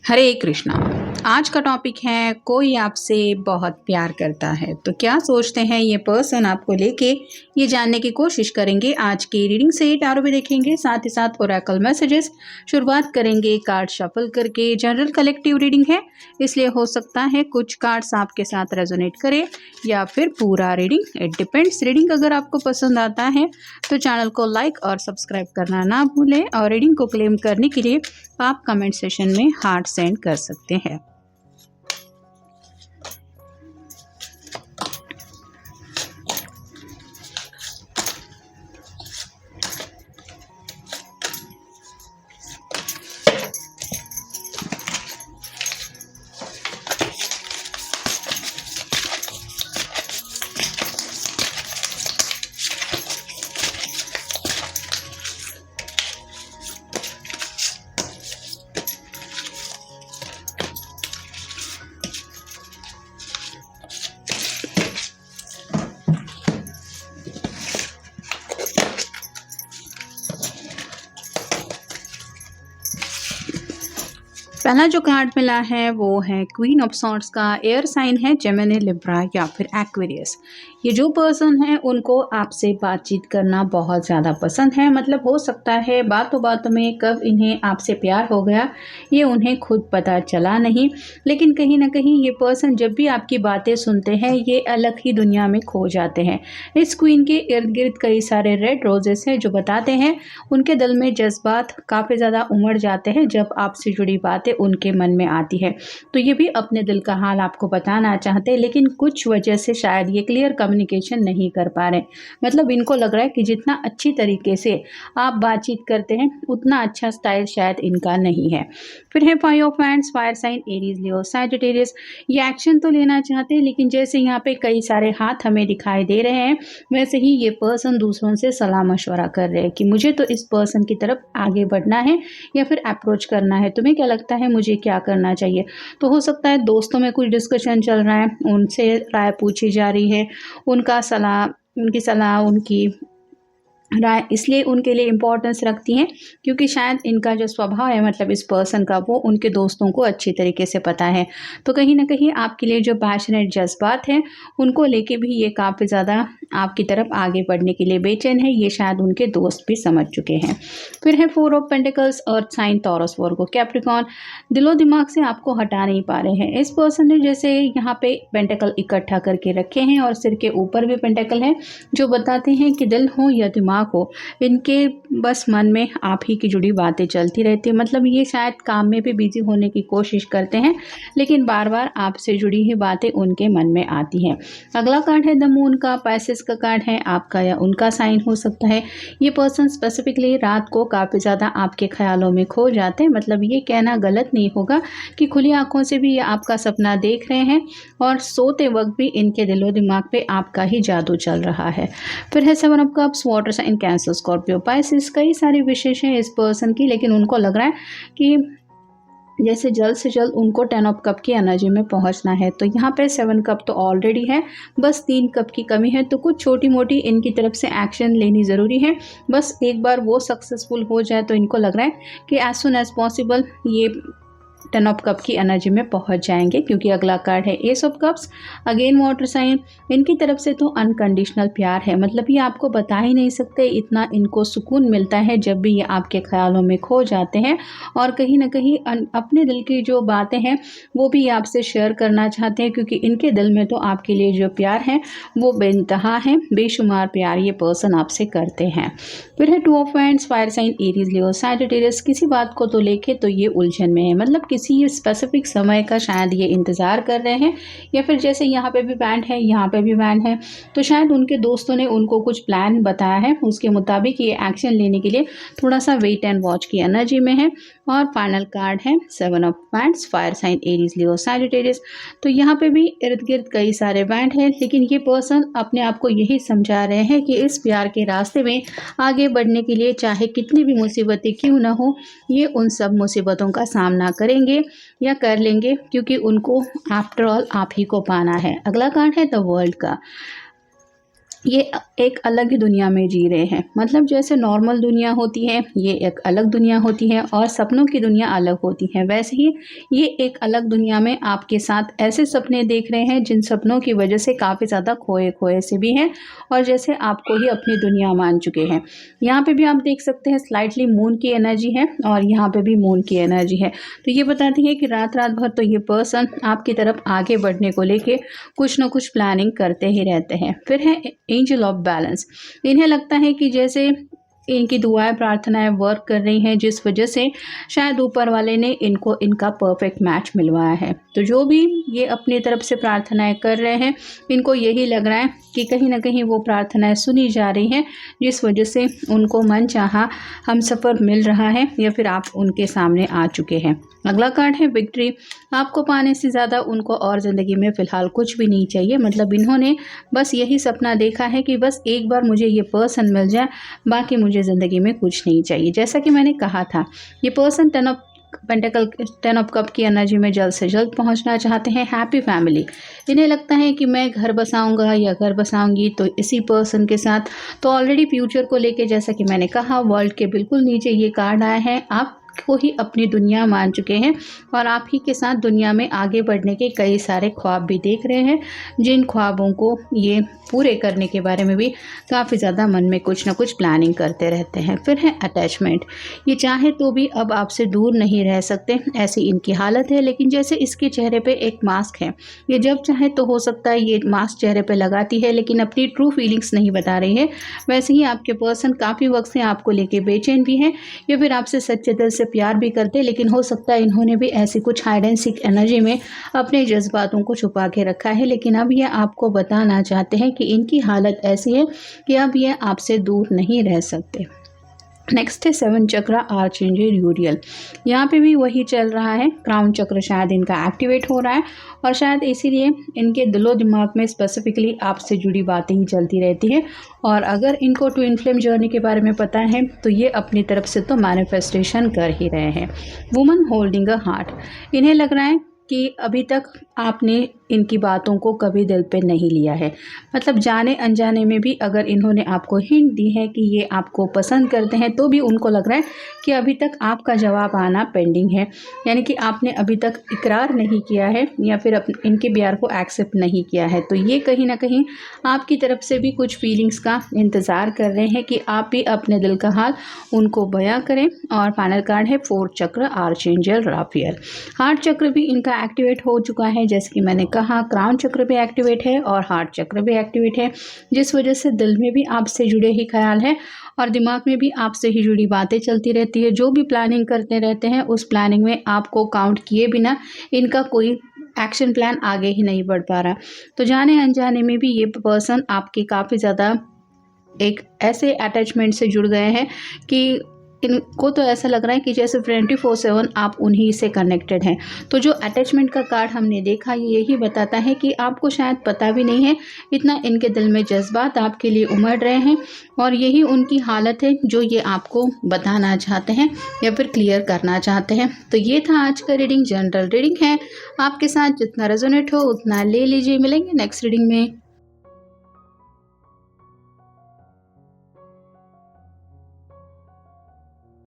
हरे कृष्णा। आज का टॉपिक है कोई आपसे बहुत प्यार करता है तो क्या सोचते हैं ये पर्सन आपको लेके, ये जानने की कोशिश करेंगे। आज की रीडिंग से टैरो भी देखेंगे, साथ ही साथ ओरेकल मैसेजेस। शुरुआत करेंगे कार्ड शफल करके। जनरल कलेक्टिव रीडिंग है, इसलिए हो सकता है कुछ कार्ड्स आपके साथ रेजोनेट करे या फिर पूरा रीडिंग, इट डिपेंड्स। रीडिंग अगर आपको पसंद आता है तो चैनल को लाइक और सब्सक्राइब करना ना भूलें और रीडिंग को क्लेम करने के लिए आप कमेंट सेशन में हार्ट सेंड कर सकते हैं। पहला जो कार्ड मिला है वो है क्वीन ऑफ सॉर्ड्स का। एयर साइन है जेमिनी, लिब्रा या फिर एक्वेरियस। ये जो पर्सन है उनको आपसे बातचीत करना बहुत ज़्यादा पसंद है। मतलब हो सकता है बातों बातों में कब इन्हें आपसे प्यार हो गया ये उन्हें खुद पता चला नहीं, लेकिन कहीं ना कहीं ये पर्सन जब भी आपकी बातें सुनते हैं ये अलग ही दुनिया में खो जाते हैं। इस क्वीन के इर्द गिर्द कई सारे रेड रोजेस हैं जो बताते हैं उनके दिल में जज्बात काफ़ी ज़्यादा उमड़ जाते हैं जब आपसे जुड़ी बातें उनके मन में आती है। तो ये भी अपने दिल का हाल आपको बताना चाहते हैं, लेकिन कुछ वजह से शायद ये क्लियर कम्युनिकेशन नहीं कर पा रहे। मतलब इनको लग रहा है कि जितना अच्छी तरीके से आप बातचीत करते हैं उतना अच्छा स्टाइल शायद इनका नहीं है। फिर है five of hands, fire sign Aries, Leo, Sagittarius. ये एक्शन तो लेना चाहते हैं, लेकिन जैसे यहाँ पे कई सारे हाथ हमें दिखाई दे रहे हैं वैसे ही ये पर्सन दूसरों से सलाह मशवरा कर रहे हैं कि मुझे तो इस पर्सन की तरफ आगे बढ़ना है या फिर अप्रोच करना है, तुम्हें क्या लगता है मुझे क्या करना चाहिए। तो हो सकता है दोस्तों में कुछ डिस्कशन चल रहा है, उनसे राय पूछी जा रही है, उनकी सलाह उनकी राय इसलिए उनके लिए इम्पोर्टेंस रखती हैं क्योंकि शायद इनका जो स्वभाव है, मतलब इस पर्सन का, वो उनके दोस्तों को अच्छी तरीके से पता है। तो कहीं ना कहीं आपके लिए जो पैशनेट जज्बात हैं उनको लेके भी ये काफ़ी ज़्यादा आपकी तरफ आगे बढ़ने के लिए बेचैन है, ये शायद उनके दोस्त भी समझ चुके हैं। फिर है four of pentacles, earth sign, Taurus, Virgo, Capricorn. दिलो दिमाग से आपको हटा नहीं पा रहे हैं। इस पर्सन ने जैसे यहाँ पे पेंटिकल इकट्ठा करके रखे हैं और सिर के ऊपर भी पेंटिकल हैं जो बताते हैं कि दिल हो या दिमाग हो, इनके बस मन में आप ही की जुड़ी बातें चलती रहती है। मतलब ये शायद काम में भी बिजी होने की कोशिश करते हैं लेकिन बार बार आपसे जुड़ी ही बातें उनके मन में आती हैं। अगला कार्ड है द मून का, पैसेस का कार्ड है, आपका या उनका साइन हो सकता है। ये पर्सन स्पेसिफिकली रात को काफ़ी ज़्यादा आपके ख्यालों में खो जाते हैं। मतलब ये कहना गलत नहीं होगा कि खुली आंखों से भी ये आपका सपना देख रहे हैं और सोते वक्त भी इनके दिलो दिमाग पे आपका ही जादू चल रहा है। फिर है seven of cups, water sign, Cancer, Scorpio, Pisces. कई सारी विशेष हैं इस पर्सन की, लेकिन उनको लग रहा है कि जैसे जल्द से जल्द उनको 10 ऑफ कप की एनर्जी में पहुंचना है। तो यहाँ पे 7 कप तो ऑलरेडी है, बस 3 कप की कमी है। तो कुछ छोटी मोटी इनकी तरफ से एक्शन लेनी ज़रूरी है। बस एक बार वो सक्सेसफुल हो जाए तो इनको लग रहा है कि एज सुन एज पॉसिबल ये 10 ऑफ कप की एनर्जी में पहुंच जाएंगे। क्योंकि अगला कार्ड है ace of cups, again water sign. इनकी तरफ से तो अनकंडीशनल प्यार है। मतलब ये आपको बता ही नहीं सकते इतना इनको सुकून मिलता है जब भी ये आपके ख्यालों में खो जाते हैं और कहीं ना कहीं अपने दिल की जो बातें हैं वो भी आपसे शेयर करना चाहते हैं, क्योंकि इनके दिल में तो आपके लिए जो प्यार है वो बेइंतहा है। बेशुमार प्यार ये पर्सन आपसे करते हैं। फिर है two of hands, fire sign Aries, Leo, Sagittarius. किसी बात को तो लेके तो ये उलझन में है। मतलब किसी स्पेसिफिक समय का शायद ये इंतज़ार कर रहे हैं, या फिर जैसे यहाँ पे भी बैंड है यहाँ पे भी बैंड है, तो शायद उनके दोस्तों ने उनको कुछ प्लान बताया है, उसके मुताबिक ये एक्शन लेने के लिए थोड़ा सा वेट एंड वॉच की एनर्जी में है। और फाइनल कार्ड है seven of bands, fire sign Aries, Leo, Sagittarius. तो यहाँ पे भी इर्द गिर्द कई सारे बैंड हैं, लेकिन ये पर्सन अपने आप को यही समझा रहे हैं कि इस प्यार के रास्ते में आगे बढ़ने के लिए चाहे कितनी भी मुसीबतें क्यों ना हो, ये उन सब मुसीबतों का सामना करेंगे या कर लेंगे, क्योंकि उनको आफ्टर ऑल आप ही को पाना है। अगला कार्ड है द वर्ल्ड का। ये एक अलग ही दुनिया में जी रहे हैं। मतलब जैसे नॉर्मल दुनिया होती है, ये एक अलग दुनिया होती है और सपनों की दुनिया अलग होती है। वैसे ही ये एक अलग दुनिया में आपके साथ ऐसे सपने देख रहे हैं जिन सपनों की वजह से काफ़ी ज़्यादा खोए-खोए से भी हैं और जैसे आपको ही अपनी दुनिया मान चुके हैं। यहाँ पे भी आप देख सकते हैं स्लाइटली मून की एनर्जी है और यहाँ पे भी मून की एनर्जी है। तो ये बताती है कि रात-रात भर तो ये पर्सन आपकी तरफ आगे बढ़ने को लेके कुछ न कुछ प्लानिंग करते ही रहते हैं। फिर है एंजल ऑफ बैलेंस। इन्हें लगता है कि जैसे इनकी दुआएं प्रार्थनाएं वर्क कर रही हैं, जिस वजह से शायद ऊपर वाले ने इनको इनका परफेक्ट मैच मिलवाया है। तो जो भी ये अपनी तरफ से प्रार्थनाएं कर रहे हैं, इनको यही लग रहा है कि कहीं ना कहीं वो प्रार्थनाएं सुनी जा रही हैं, जिस वजह से उनको मनचाहा हमसफ़र मिल रहा है या फिर आप उनके सामने आ चुके हैं। अगला कार्ड है विक्ट्री। आपको पाने से ज़्यादा उनको और ज़िंदगी में फ़िलहाल कुछ भी नहीं चाहिए। मतलब इन्होंने बस यही सपना देखा है कि बस एक बार मुझे ये पर्सन मिल जाए, बाकी मुझे ज़िंदगी में कुछ नहीं चाहिए। जैसा कि मैंने कहा था, ये पर्सन टेन ऑफ कप की एनर्जी में जल्द से जल्द पहुंचना चाहते हैं। Happy family. इन्हें लगता है कि मैं घर बसाऊंगा या घर बसाऊंगी तो इसी पर्सन के साथ। तो ऑलरेडी फ्यूचर को लेके जैसा कि मैंने कहा, वर्ल्ड के बिल्कुल नीचे ये कार्ड आए हैं। आप को ही अपनी दुनिया मान चुके हैं और आप ही के साथ दुनिया में आगे बढ़ने के कई सारे ख्वाब भी देख रहे हैं, जिन ख्वाबों को ये पूरे करने के बारे में भी काफ़ी ज़्यादा मन में कुछ ना कुछ प्लानिंग करते रहते हैं। फिर है अटैचमेंट। ये चाहे तो भी अब आपसे दूर नहीं रह सकते, ऐसी इनकी हालत है। लेकिन जैसे इसके चेहरे पे एक मास्क है, ये जब चाहे तो हो सकता है ये मास्क चेहरे पे लगाती है, लेकिन अपनी ट्रू फीलिंग्स नहीं बता रही है। वैसे ही आपके पर्सन काफ़ी वक्त से आपको लेके बेचैन भी हैं या फिर आपसे सच्चे दिल से प्यार भी करते, लेकिन हो सकता है इन्होंने भी ऐसी कुछ हाइड एंड सीक एनर्जी में अपने जज्बातों को छुपा के रखा है। लेकिन अब ये आपको बताना चाहते हैं कि इनकी हालत ऐसी है कि अब ये आपसे दूर नहीं रह सकते। नेक्स्ट है 7 चक्र आर्चएंजल यूरियल। यहाँ पे भी वही चल रहा है। क्राउन चक्र शायद इनका एक्टिवेट हो रहा है और शायद इसीलिए इनके दिलो दिमाग में स्पेसिफिकली आपसे जुड़ी बातें ही चलती रहती है। और अगर इनको ट्विन फ्लेम जर्नी के बारे में पता है तो ये अपनी तरफ से तो मैनिफेस्टेशन कर ही रहे हैं। Woman holding a heart. इन्हें लग रहा है कि अभी तक आपने इनकी बातों को कभी दिल पे नहीं लिया है। मतलब जाने अनजाने में भी अगर इन्होंने आपको हिंट दी है कि ये आपको पसंद करते हैं, तो भी उनको लग रहा है कि अभी तक आपका जवाब आना पेंडिंग है। यानी कि आपने अभी तक इकरार नहीं किया है या फिर इनके प्यार को एक्सेप्ट नहीं किया है। तो ये कहीं ना कहीं आपकी तरफ से भी कुछ फीलिंग्स का इंतज़ार कर रहे हैं कि आप भी अपने दिल का हाल उनको बयां करें। और फाइनल कार्ड है 4 चक्र आर्चएंजल राफेल। हार्ट चक्र भी इनका एक्टिवेट हो चुका है। जैसे कि मैंने कहा, क्राउन चक्र भी एक्टिवेट है और हार्ट चक्र भी एक्टिवेट है, जिस वजह से दिल में भी आपसे जुड़े ही ख्याल है और दिमाग में भी आपसे ही जुड़ी बातें चलती रहती है। जो भी प्लानिंग करते रहते हैं, उस प्लानिंग में आपको काउंट किए बिना इनका कोई एक्शन प्लान आगे ही नहीं बढ़ पा रहा। तो जाने अनजाने में भी ये पर्सन आपके काफ़ी ज़्यादा एक ऐसे अटैचमेंट से जुड़ गए हैं कि इनको तो ऐसा लग रहा है कि जैसे 24/7 आप उन्हीं से कनेक्टेड हैं। तो जो अटैचमेंट का कार्ड हमने देखा, ये यही बताता है कि आपको शायद पता भी नहीं है इतना इनके दिल में जज्बात आपके लिए उमड़ रहे हैं और यही उनकी हालत है जो ये आपको बताना चाहते हैं या फिर क्लियर करना चाहते हैं। तो ये था आज का रीडिंग। जनरल रीडिंग है, आपके साथ जितना रेजोनेट हो उतना ले लीजिए। मिलेंगे नेक्स्ट रीडिंग में।